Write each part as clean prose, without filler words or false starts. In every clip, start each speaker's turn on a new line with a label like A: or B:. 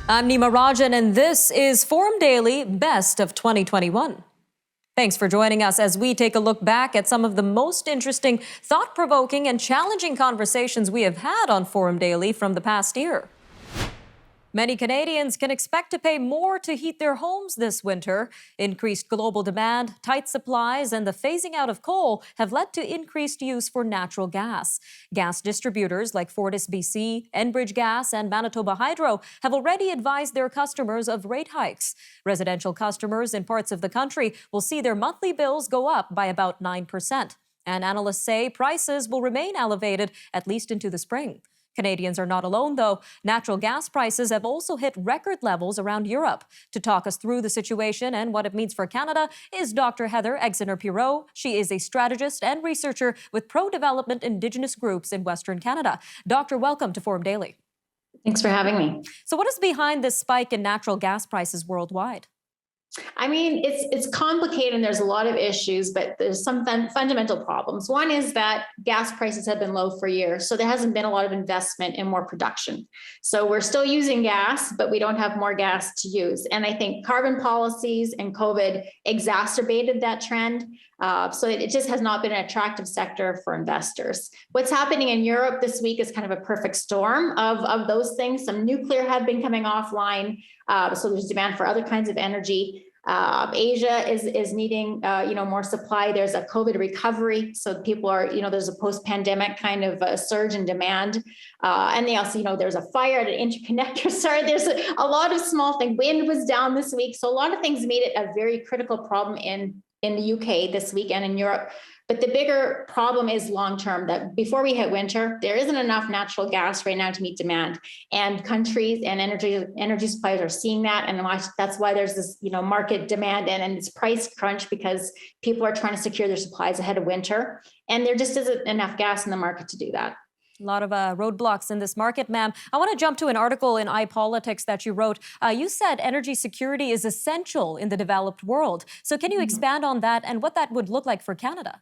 A: I'm Nima Rajan, and this is Forum Daily Best of 2021. Thanks for joining us as we take a look back at some of the most interesting, thought-provoking, and challenging conversations we have had on Forum Daily from the past year. Many Canadians can expect to pay more to heat their homes this winter. Increased global demand, tight supplies, and the phasing out of coal have led to increased use for natural gas. Gas distributors like FortisBC, Enbridge Gas, and Manitoba Hydro have already advised their customers of rate hikes. Residential customers in parts of the country will see their monthly bills go up by about 9%. And analysts say prices will remain elevated at least into the spring. Canadians are not alone, though. Natural gas prices have also hit record levels around Europe. To talk us through the situation and what it means for Canada is Dr. Heather Exener-Pirot. She is a strategist and researcher with pro-development Indigenous groups in Western Canada. Doctor, welcome to Forum Daily.
B: Thanks for having me.
A: So what is behind this spike in natural gas prices worldwide?
B: I mean, it's complicated and there's a lot of issues, but there's some fundamental problems. One is that gas prices have been low for years, so there hasn't been a lot of investment in more production. So we're still using gas, but we don't have more gas to use. And I think carbon policies and COVID exacerbated that trend. So it just has not been an attractive sector for investors. What's happening in Europe this week is kind of a perfect storm of those things. Some nuclear had been coming offline, so there's demand for other kinds of energy. Asia is needing more supply. There's a COVID recovery, so people are there's a post-pandemic kind of a surge in demand, and they also there's a fire at an interconnector. Sorry, there's a lot of small things. Wind was down this week, so a lot of things made it a very critical problem in the UK this week and in Europe. But the bigger problem is long-term, that before we hit winter, there isn't enough natural gas right now to meet demand. And countries and energy suppliers are seeing that. And that's why there's this market demand and it's price crunch, because people are trying to secure their supplies ahead of winter. And there just isn't enough gas in the market to do that.
A: A lot of roadblocks in this market, ma'am. I want to jump to an article in iPolitics that you wrote. You said energy security is essential in the developed world. So can you expand on that and what that would look like for Canada?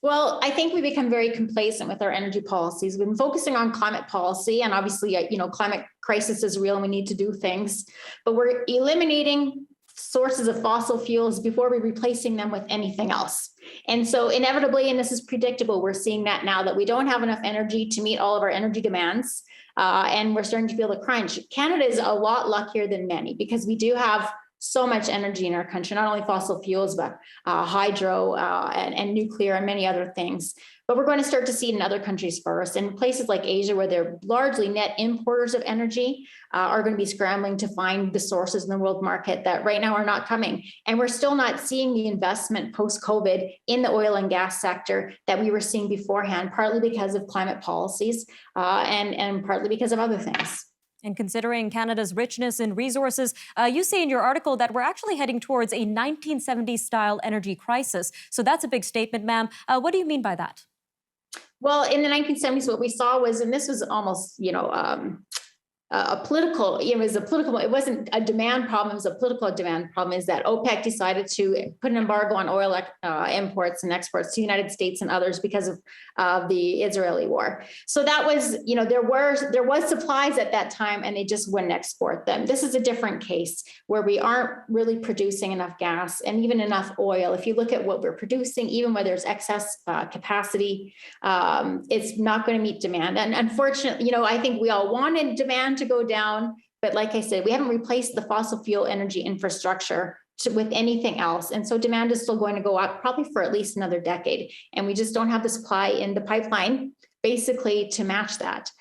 B: Well, I think we become very complacent with our energy policies. We've been focusing on climate policy, and obviously, climate crisis is real and we need to do things, but we're eliminating sources of fossil fuels before we're replacing them with anything else. And so inevitably, and this is predictable, we're seeing that now that we don't have enough energy to meet all of our energy demands, and we're starting to feel the crunch. Canada is a lot luckier than many because we do have so much energy in our country, not only fossil fuels, but hydro and nuclear and many other things. But we're going to start to see it in other countries first. And places like Asia, where they're largely net importers of energy, are going to be scrambling to find the sources in the world market that right now are not coming. And we're still not seeing the investment post-COVID in the oil and gas sector that we were seeing beforehand, partly because of climate policies and partly because of other things.
A: And considering Canada's richness in resources, you say in your article that we're actually heading towards a 1970s-style energy crisis. So that's a big statement, ma'am. What do you mean by that?
B: Well, in the 1970s, what we saw was, and this was almost, it wasn't a demand problem, it was a political demand problem, is that OPEC decided to put an embargo on oil imports and exports to the United States and others because of the Israeli war. So that was, there was supplies at that time and they just wouldn't export them. This is a different case where we aren't really producing enough gas and even enough oil. If you look at what we're producing, even where there's excess capacity, it's not going to meet demand. And unfortunately, I think we all wanted demand to go down, but like I said, we haven't replaced the fossil fuel energy infrastructure with anything else. And so demand is still going to go up probably for at least another decade. And we just don't have the supply in the pipeline basically to match that.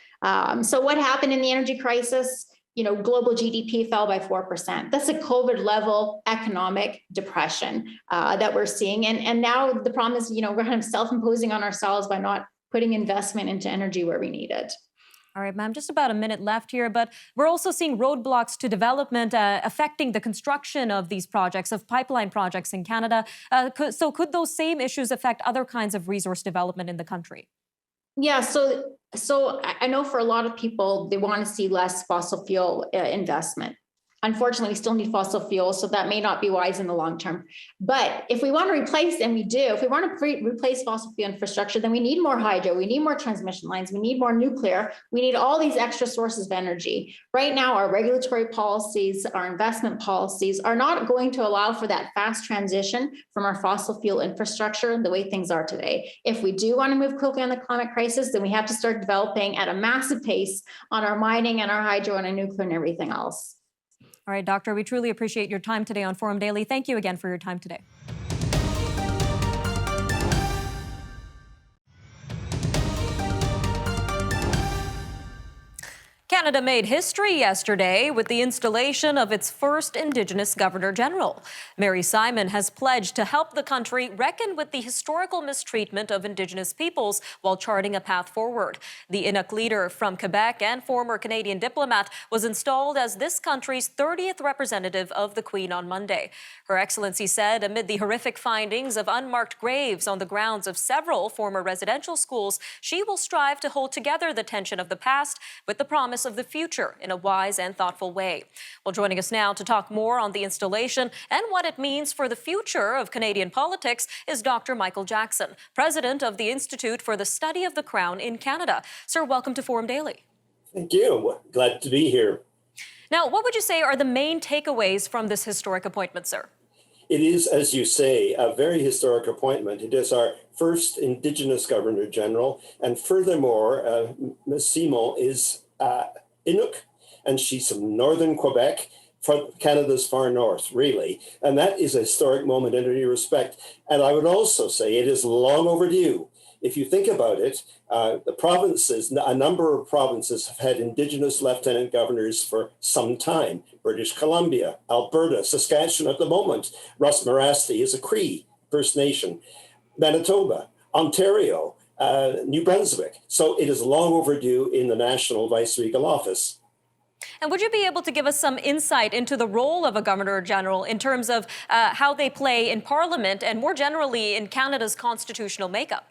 B: So what happened in the energy crisis? Global GDP fell by 4%. That's a COVID level economic depression that we're seeing. And now the problem is, we're kind of self-imposing on ourselves by not putting investment into energy where we need it.
A: All right, ma'am, just about a minute left here, but we're also seeing roadblocks to development affecting the construction of these projects, of pipeline projects in Canada. So could those same issues affect other kinds of resource development in the country?
B: Yeah, so I know for a lot of people, they want to see less fossil fuel investment. Unfortunately, we still need fossil fuels, so that may not be wise in the long term. But if we want to replace, and we do, if we want to replace fossil fuel infrastructure, then we need more hydro, we need more transmission lines, we need more nuclear, we need all these extra sources of energy. Right now, our regulatory policies, our investment policies are not going to allow for that fast transition from our fossil fuel infrastructure the way things are today. If we do want to move quickly on the climate crisis, then we have to start developing at a massive pace on our mining and our hydro and our nuclear and everything else.
A: All right, Doctor, we truly appreciate your time today on Forum Daily. Thank you again for your time today. Canada made history yesterday with the installation of its first Indigenous Governor-General. Mary Simon has pledged to help the country reckon with the historical mistreatment of Indigenous peoples while charting a path forward. The Inuk leader from Quebec and former Canadian diplomat was installed as this country's 30th representative of the Queen on Monday. Her Excellency said amid the horrific findings of unmarked graves on the grounds of several former residential schools, she will strive to hold together the tension of the past with the promise of the future in a wise and thoughtful way. Well, joining us now to talk more on the installation and what it means for the future of Canadian politics is Dr. Michael Jackson, president of the Institute for the Study of the Crown in Canada. Sir, welcome to Forum Daily.
C: Thank you. Glad to be here.
A: Now, what would you say are the main takeaways from this historic appointment, sir?
C: It is, as you say, a very historic appointment. It is our first Indigenous Governor-General, and furthermore, Ms. Simon is Inuk, and she's from northern Quebec, from Canada's far north, really. And that is a historic moment in any respect. And I would also say it is long overdue. If you think about it, the provinces, a number of provinces have had Indigenous lieutenant governors for some time. British Columbia, Alberta, Saskatchewan at the moment. Russ Marasti is a Cree First Nation. Manitoba, Ontario, New Brunswick. So it is long overdue in the National Vice-Regal Office.
A: And would you be able to give us some insight into the role of a Governor-General in terms of how they play in Parliament and more generally in Canada's constitutional makeup?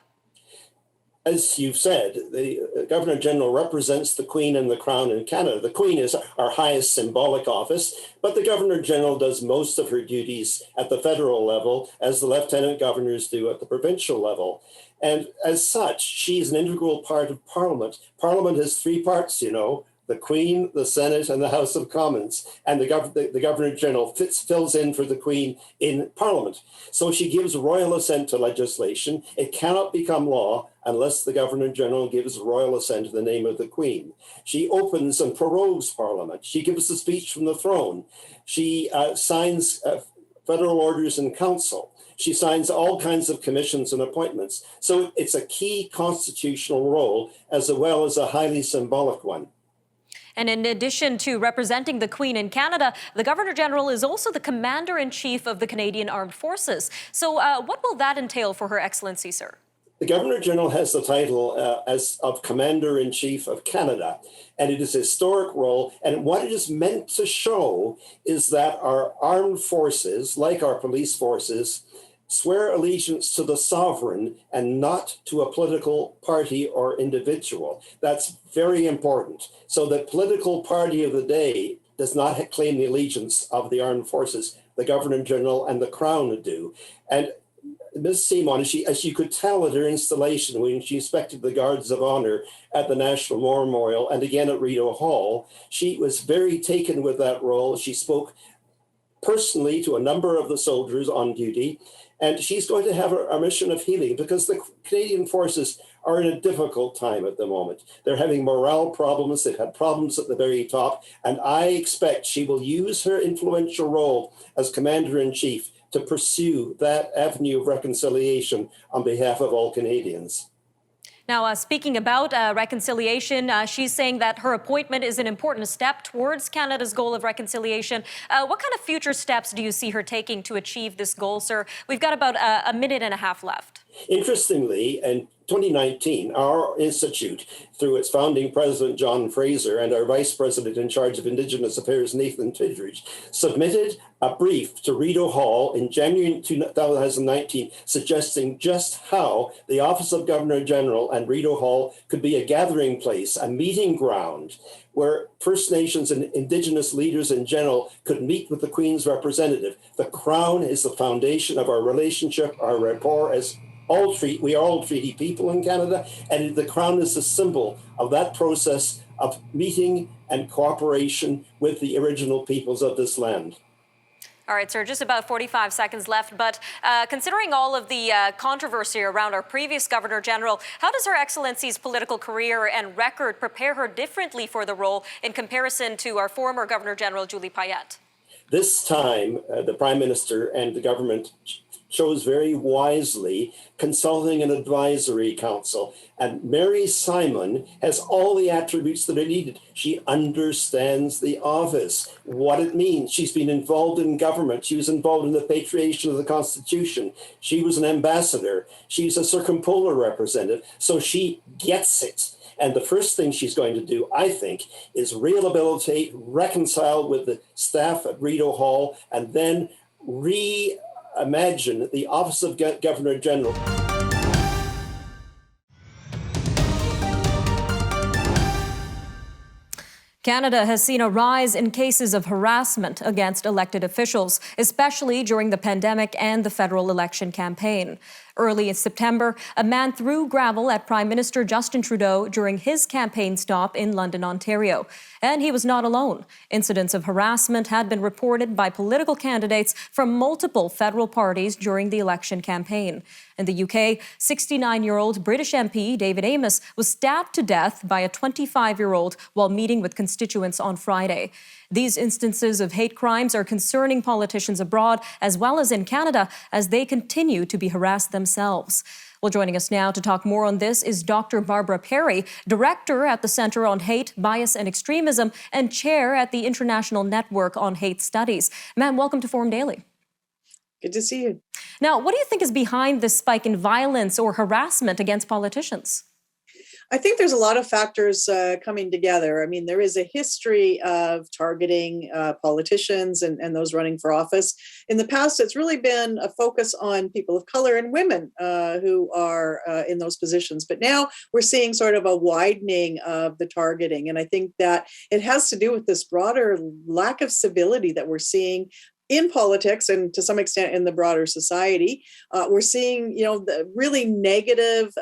C: As you've said, the Governor-General represents the Queen and the Crown in Canada. The Queen is our highest symbolic office, but the Governor-General does most of her duties at the federal level, as the Lieutenant Governors do at the provincial level. And as such, she's an integral part of Parliament. Parliament has three parts, you know, the Queen, the Senate, and the House of Commons. And the Governor-General fills in for the Queen in Parliament. So she gives royal assent to legislation. It cannot become law unless the Governor-General gives royal assent in the name of the Queen. She opens and prorogues Parliament. She gives a speech from the throne. She signs federal orders in council. She signs all kinds of commissions and appointments. So it's a key constitutional role as well as a highly symbolic one.
A: And in addition to representing the Queen in Canada, the Governor-General is also the Commander-in-Chief of the Canadian Armed Forces. So what will that entail for Her Excellency, sir?
C: The Governor-General has the title of Commander-in-Chief of Canada, and it is a historic role. And what it is meant to show is that our armed forces, like our police forces, swear allegiance to the sovereign and not to a political party or individual. That's very important. So the political party of the day does not claim the allegiance of the armed forces. The Governor-General and the Crown do. And Ms. Simon, as you could tell at her installation when she inspected the Guards of Honor at the National War Memorial and again at Rideau Hall, she was very taken with that role. She spoke personally to a number of the soldiers on duty, and she's going to have a mission of healing because the Canadian forces are in a difficult time at the moment. They're having morale problems. They've had problems at the very top, and I expect she will use her influential role as Commander-in-Chief to pursue that avenue of reconciliation on behalf of all Canadians.
A: Now, speaking about reconciliation, she's saying that her appointment is an important step towards Canada's goal of reconciliation. What kind of future steps do you see her taking to achieve this goal, sir? We've got about a minute and a half left.
C: Interestingly, and 2019, our institute, through its founding president, John Fraser, and our vice president in charge of Indigenous Affairs, Nathan Tidridge, submitted a brief to Rideau Hall in January 2019, suggesting just how the Office of Governor General and Rideau Hall could be a gathering place, a meeting ground, where First Nations and Indigenous leaders in general could meet with the Queen's representative. The Crown is the foundation of our relationship, our rapport as we are all treaty people in Canada, and the Crown is the symbol of that process of meeting and cooperation with the original peoples of this land.
A: All right, sir, just about 45 seconds left, but considering all of the controversy around our previous Governor General, how does Her Excellency's political career and record prepare her differently for the role in comparison to our former Governor General, Julie Payette?
C: This time, the Prime Minister and the government chose very wisely, consulting an advisory council. And Mary Simon has all the attributes that are needed. She understands the office, what it means. She's been involved in government. She was involved in the patriation of the Constitution. She was an ambassador. She's a circumpolar representative. So she gets it. And the first thing she's going to do, I think, is rehabilitate, reconcile with the staff at Rideau Hall, and then reimagine the Office of Governor General.
A: Canada has seen a rise in cases of harassment against elected officials, especially during the pandemic and the federal election campaign. Early in September, a man threw gravel at Prime Minister Justin Trudeau during his campaign stop in London, Ontario. And he was not alone. Incidents of harassment had been reported by political candidates from multiple federal parties during the election campaign. In the UK, 69-year-old British MP David Amess was stabbed to death by a 25-year-old while meeting with constituents on Friday. These instances of hate crimes are concerning politicians abroad as well as in Canada as they continue to be harassed themselves. Well, joining us now to talk more on this is Dr. Barbara Perry, Director at the Centre on Hate, Bias and Extremism and Chair at the International Network on Hate Studies. Ma'am, welcome to Forum Daily.
D: Good to see you.
A: Now, what do you think is behind this spike in violence or harassment against politicians?
D: I think there's a lot of factors coming together. I mean, there is a history of targeting politicians and those running for office. In the past, it's really been a focus on people of color and women who are in those positions. But now we're seeing sort of a widening of the targeting. And I think that it has to do with this broader lack of civility that we're seeing in politics and to some extent in the broader society. We're seeing, the really negative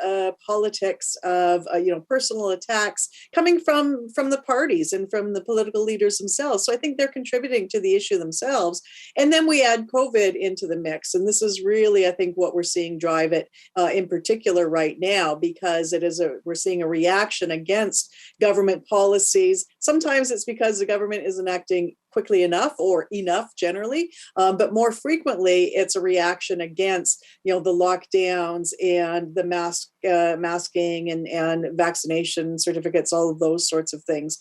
D: politics of, personal attacks coming from the parties and from the political leaders themselves. So I think they're contributing to the issue themselves. And then we add COVID into the mix. And this is really, I think, what we're seeing drive it in particular right now, because we're seeing a reaction against government policies. Sometimes it's because the government isn't acting quickly enough or enough generally, but more frequently it's a reaction against the lockdowns and the masking and vaccination certificates, all of those sorts of things.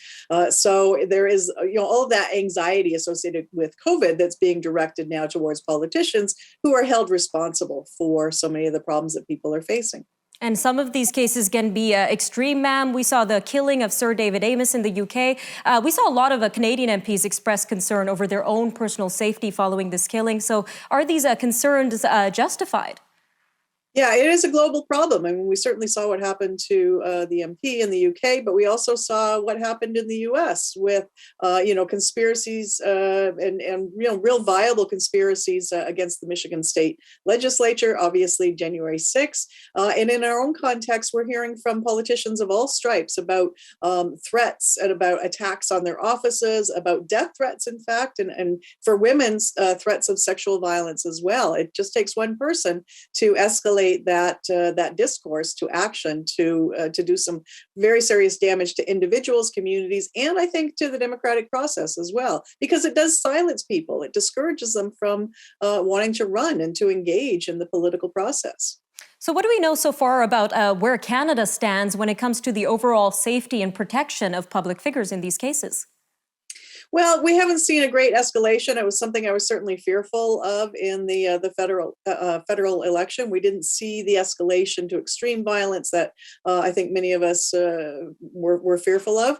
D: So there is all of that anxiety associated with COVID that's being directed now towards politicians who are held responsible for so many of the problems that people are facing.
A: And some of these cases can be extreme, ma'am. We saw the killing of Sir David Amess in the UK. We saw a lot of Canadian MPs express concern over their own personal safety following this killing. So are these concerns justified?
D: Yeah, it is a global problem. I mean, we certainly saw what happened to the MP in the UK, but we also saw what happened in the US with, conspiracies and real viable conspiracies against the Michigan State Legislature, obviously January 6th. And in our own context, we're hearing from politicians of all stripes about threats and about attacks on their offices, about death threats, in fact, and for women's threats of sexual violence as well. It just takes one person to escalate that discourse to action to do some very serious damage to individuals, communities, and I think to the democratic process as well, because it does silence people. It discourages them from wanting to run and to engage in the political process.
A: So what do we know so far about where Canada stands when it comes to the overall safety and protection of public figures in these cases?
D: Well, we haven't seen a great escalation. It was something I was certainly fearful of in the federal election. We didn't see the escalation to extreme violence that I think many of us were fearful of.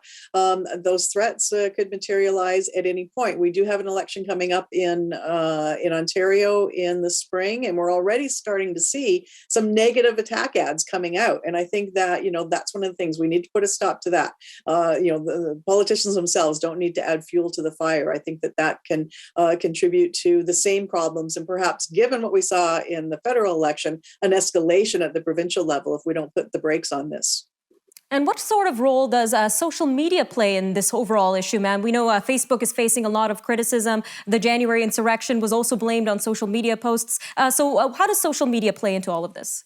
D: Those threats could materialize at any point. We do have an election coming up in Ontario in the spring, and we're already starting to see some negative attack ads coming out. And I think that that's one of the things we need to put a stop to that. The politicians themselves don't need to add fuel to the fire. I think that can contribute to the same problems, and perhaps, given what we saw in the federal election, an escalation at the provincial level if we don't put the brakes on this.
A: And what sort of role does social media play in this overall issue, ma'am? We know Facebook is facing a lot of criticism. The January insurrection was also blamed on social media posts. So how does social media play into all of this?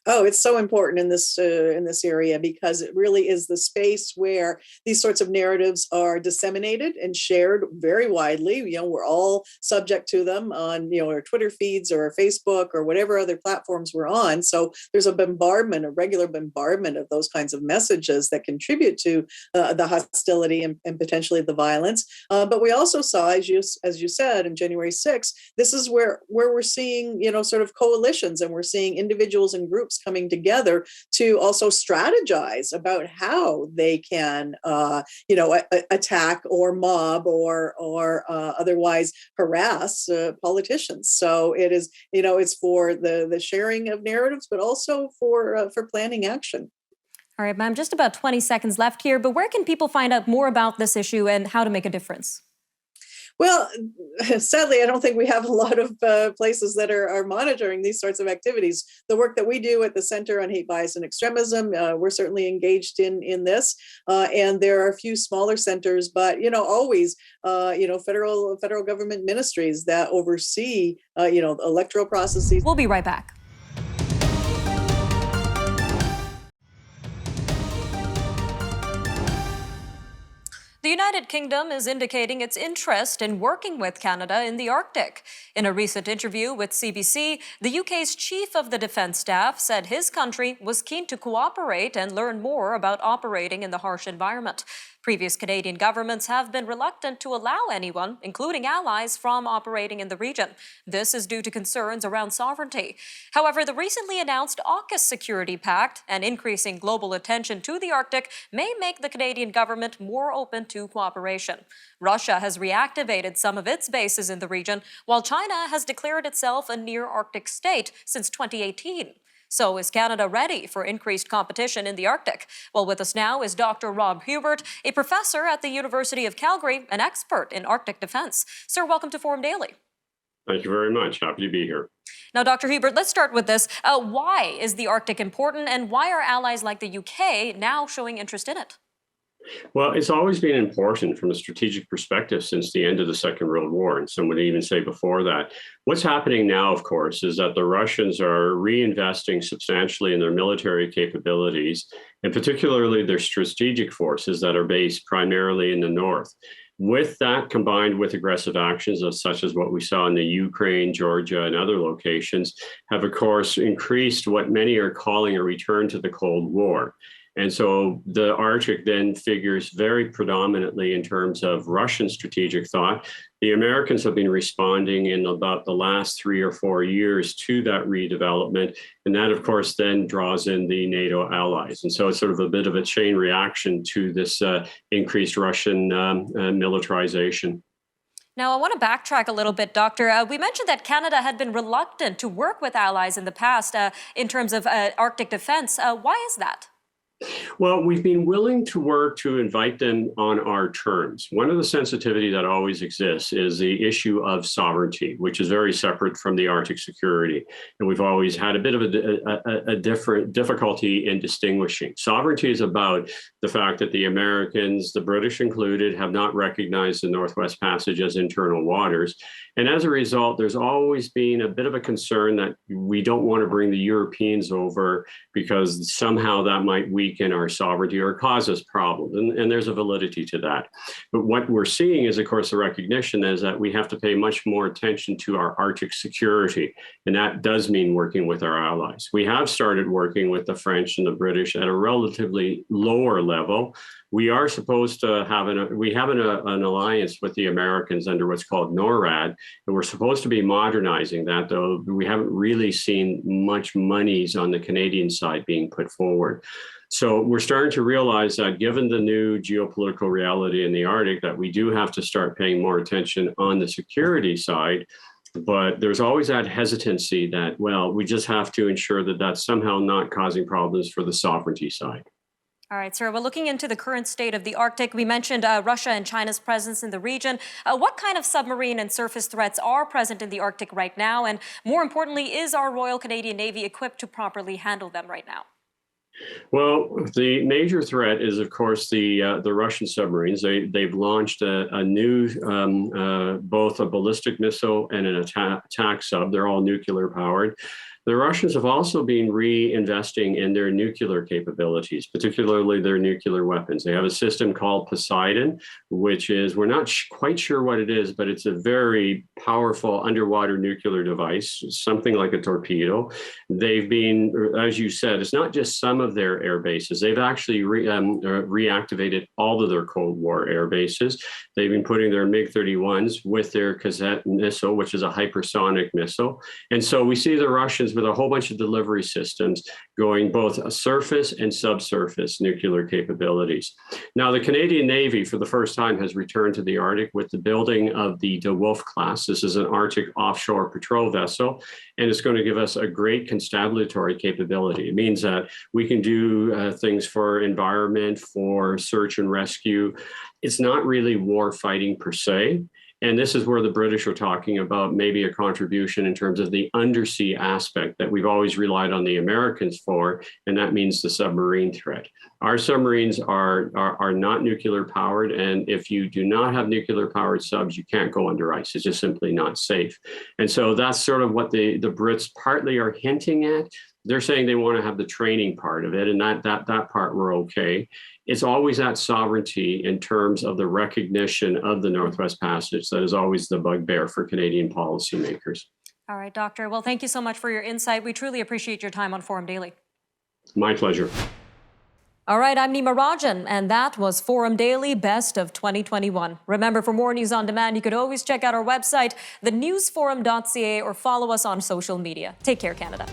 D: Oh, it's so important in this area, because it really is the space where these sorts of narratives are disseminated and shared very widely. We're all subject to them on our Twitter feeds or Facebook or whatever other platforms we're on. So there's a regular bombardment of those kinds of messages that contribute to the hostility and potentially the violence. But we also saw, as you said, in January 6th, this is where we're seeing sort of coalitions, and we're seeing individuals and groups coming together to also strategize about how they can, attack or mob or otherwise harass politicians. So it is, it's for the sharing of narratives, but also for planning action.
A: All right, ma'am, just about 20 seconds left here, but where can people find out more about this issue and how to make a difference?
D: Well, sadly, I don't think we have a lot of places that are monitoring these sorts of activities. The work that we do at the Center on Hate, Bias, and Extremism, we're certainly engaged in this. And there are a few smaller centers, but always, federal government ministries that oversee, electoral processes.
A: We'll be right back. The United Kingdom is indicating its interest in working with Canada in the Arctic. In a recent interview with CBC, the UK's Chief of the Defence Staff said his country was keen to cooperate and learn more about operating in the harsh environment. Previous Canadian governments have been reluctant to allow anyone, including allies, from operating in the region. This is due to concerns around sovereignty. However, the recently announced AUKUS security pact and increasing global attention to the Arctic may make the Canadian government more open to cooperation. Russia has reactivated some of its bases in the region, while China has declared itself a near-Arctic state since 2018. So is Canada ready for increased competition in the Arctic? Well, with us now is Dr. Rob Hubert, a professor at the University of Calgary, an expert in Arctic defense. Sir, welcome to Forum Daily.
E: Thank you very much. Happy to be here.
A: Now, Dr. Hubert, let's start with this. Why is the Arctic important, and why are allies like the UK now showing interest in it?
E: Well, it's always been important from a strategic perspective since the end of the Second World War, and some would even say before that. What's happening now, of course, is that the Russians are reinvesting substantially in their military capabilities, and particularly their strategic forces that are based primarily in the north. With that, combined with aggressive actions such as what we saw in the Ukraine, Georgia, and other locations, have, of course, increased what many are calling a return to the Cold War. And so the Arctic then figures very predominantly in terms of Russian strategic thought. The Americans have been responding in about the last 3 or 4 years to that redevelopment. And that, of course, then draws in the NATO allies. And so it's sort of a bit of a chain reaction to this increased Russian militarization.
A: Now, I want to backtrack a little bit, Doctor. We mentioned that Canada had been reluctant to work with allies in the past in terms of Arctic defense. Why is that?
E: Well, we've been willing to work to invite them on our terms. One of the sensitivity that always exists is the issue of sovereignty, which is very separate from the Arctic security. And we've always had a bit of a different difficulty in distinguishing. Sovereignty is about the fact that the Americans, the British included, have not recognized the Northwest Passage as internal waters. And as a result, there's always been a bit of a concern that we don't want to bring the Europeans over because somehow that might weaken our sovereignty or cause us problems. And there's a validity to that. But what we're seeing is, of course, the recognition is that we have to pay much more attention to our Arctic security. And that does mean working with our allies. We have started working with the French and the British at a relatively lower level. We are supposed to have an alliance with the Americans under what's called NORAD, and we're supposed to be modernizing that, though we haven't really seen much monies on the Canadian side being put forward. So we're starting to realize that given the new geopolitical reality in the Arctic, that we do have to start paying more attention on the security side. But there's always that hesitancy that, well, we just have to ensure that that's somehow not causing problems for the sovereignty side.
A: All right, sir. Well, looking into the current state of the Arctic, we mentioned Russia and China's presence in the region. What kind of submarine and surface threats are present in the Arctic right now? And more importantly, is our Royal Canadian Navy equipped to properly handle them right now?
E: Well, the major threat is, of course, the Russian submarines. They've launched a new, both a ballistic missile and an attack sub. They're all nuclear powered. The Russians have also been reinvesting in their nuclear capabilities, particularly their nuclear weapons. They have a system called Poseidon, which is, we're not quite sure what it is, but it's a very powerful underwater nuclear device, something like a torpedo. They've been, as you said, it's not just some of their air bases. They've actually reactivated all of their Cold War air bases. They've been putting their MiG-31s with their Kazet missile, which is a hypersonic missile. And so we see the Russians with a whole bunch of delivery systems going both surface and subsurface nuclear capabilities. Now, the Canadian Navy, for the first time, has returned to the Arctic with the building of the De Wolf class. This is an Arctic offshore patrol vessel, and it's going to give us a great constabulary capability. It means that we can do things for environment, for search and rescue. It's not really war fighting per se. And this is where the British are talking about maybe a contribution in terms of the undersea aspect that we've always relied on the Americans for, and that means the submarine threat. Our submarines are not nuclear powered, and if you do not have nuclear powered subs, you can't go under ice. It's just simply not safe. And so that's sort of what the Brits partly are hinting at. They're saying they want to have the training part of it, and that part we're okay. It's always that sovereignty in terms of the recognition of the Northwest Passage that is always the bugbear for Canadian policymakers.
A: All right, Doctor. Well, thank you so much for your insight. We truly appreciate your time on Forum Daily.
E: My pleasure.
A: All right, I'm Nima Rajan, and that was Forum Daily Best of 2021. Remember, for more news on demand, you could always check out our website, thenewsforum.ca, or follow us on social media. Take care, Canada.